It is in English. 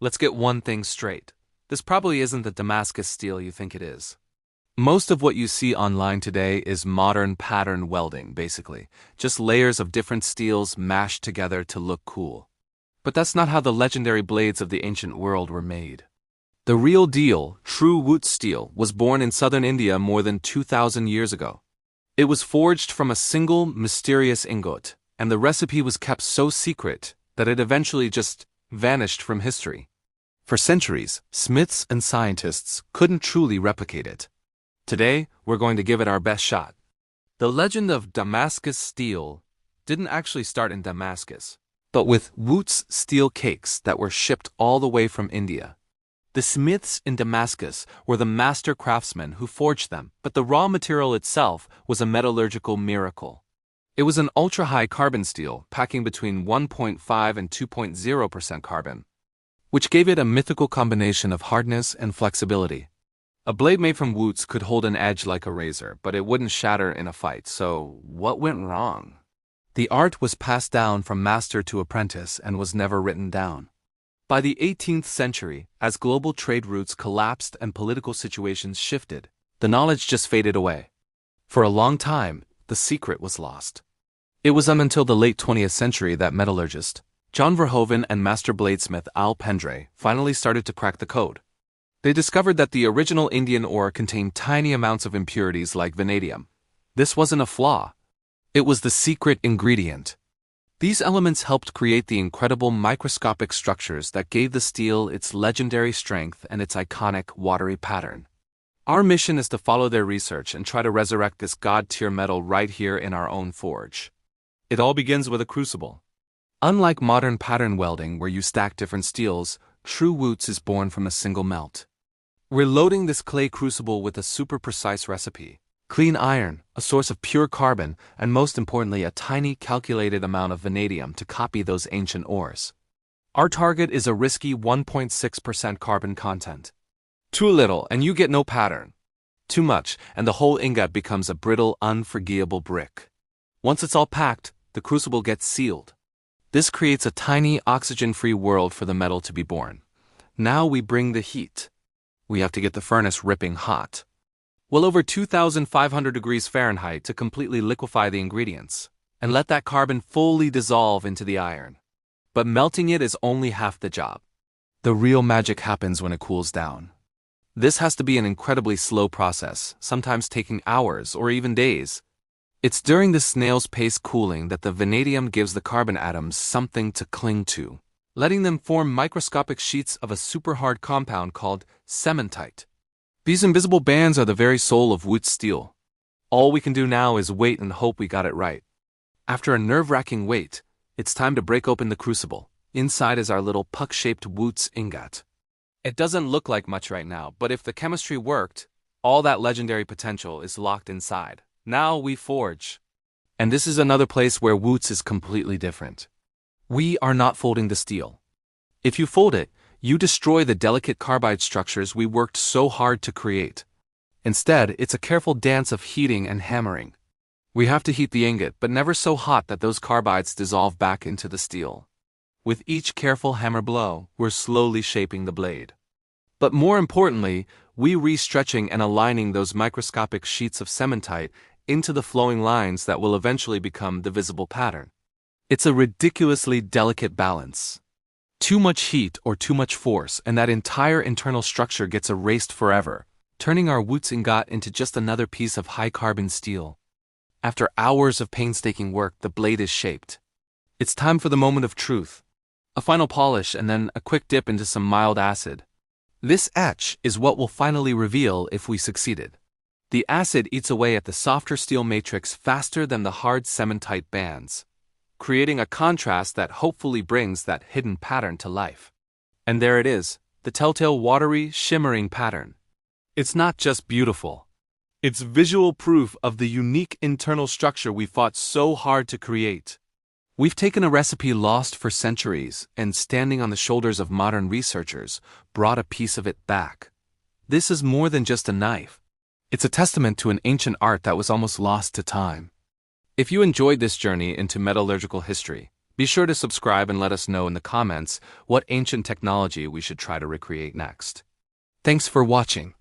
Let's get one thing straight. This probably isn't the Damascus steel you think it is. Most of what you see online today is modern pattern welding, basically. Just layers of different steels mashed together to look cool. But that's not how the legendary blades of the ancient world were made. The real deal, true Wootz steel, was born in southern India more than 2,000 years ago. It was forged from a single, mysterious ingot, and the recipe was kept so secret that it eventually just vanished from history. For centuries, smiths and scientists couldn't truly replicate it. Today, we're going to give it our best shot. The legend of Damascus steel didn't actually start in Damascus, but with Wootz steel cakes that were shipped all the way from India. The smiths in Damascus were the master craftsmen who forged them, but the raw material itself was a metallurgical miracle. It was an ultra-high carbon steel, packing between 1.5 and 2.0% carbon, which gave it a mythical combination of hardness and flexibility. A blade made from Wootz could hold an edge like a razor, but it wouldn't shatter in a fight, so what went wrong? The art was passed down from master to apprentice and was never written down. By the 18th century, as global trade routes collapsed and political situations shifted, the knowledge just faded away. For a long time, the secret was lost. It was until the late 20th century that metallurgist John Verhoeven and master bladesmith Al Pendre finally started to crack the code. They discovered that the original Indian ore contained tiny amounts of impurities like vanadium. This wasn't a flaw. It was the secret ingredient. These elements helped create the incredible microscopic structures that gave the steel its legendary strength and its iconic watery pattern. Our mission is to follow their research and try to resurrect this god-tier metal right here in our own forge. It all begins with a crucible. Unlike modern pattern welding where you stack different steels, true Wootz is born from a single melt. We're loading this clay crucible with a super precise recipe. Clean iron, a source of pure carbon, and most importantly a tiny calculated amount of vanadium to copy those ancient ores. Our target is a risky 1.6% carbon content. Too little and you get no pattern. Too much and the whole ingot becomes a brittle, unforgivable brick. Once it's all packed, the crucible gets sealed. This creates a tiny, oxygen-free world for the metal to be born. Now we bring the heat. We have to get the furnace ripping hot. Well over 2,500 degrees Fahrenheit to completely liquefy the ingredients, and let that carbon fully dissolve into the iron. But melting it is only half the job. The real magic happens when it cools down. This has to be an incredibly slow process, sometimes taking hours or even days. It's during this snail's pace cooling that the vanadium gives the carbon atoms something to cling to, letting them form microscopic sheets of a super hard compound called cementite. These invisible bands are the very soul of Wootz steel. All we can do now is wait and hope we got it right. After a nerve-wracking wait, it's time to break open the crucible. Inside is our little puck-shaped Wootz ingot. It doesn't look like much right now, but if the chemistry worked, all that legendary potential is locked inside. Now we forge. And this is another place where Wootz is completely different. We are not folding the steel. If you fold it, you destroy the delicate carbide structures we worked so hard to create. Instead, it's a careful dance of heating and hammering. We have to heat the ingot, but never so hot that those carbides dissolve back into the steel. With each careful hammer blow, we're slowly shaping the blade. But more importantly, we re-stretching and aligning those microscopic sheets of cementite into the flowing lines that will eventually become the visible pattern. It's a ridiculously delicate balance. Too much heat or too much force, and that entire internal structure gets erased forever, turning our Wootz ingot into just another piece of high-carbon steel. After hours of painstaking work, the blade is shaped. It's time for the moment of truth. A final polish and then a quick dip into some mild acid. This etch is what will finally reveal if we succeeded. The acid eats away at the softer steel matrix faster than the hard cementite bands, creating a contrast that hopefully brings that hidden pattern to life. And there it is, the telltale watery, shimmering pattern. It's not just beautiful. It's visual proof of the unique internal structure we fought so hard to create. We've taken a recipe lost for centuries and, standing on the shoulders of modern researchers, brought a piece of it back. This is more than just a knife. It's a testament to an ancient art that was almost lost to time. If you enjoyed this journey into metallurgical history, Be sure to subscribe and let us know in the comments what ancient technology we should try to recreate next. Thanks for watching.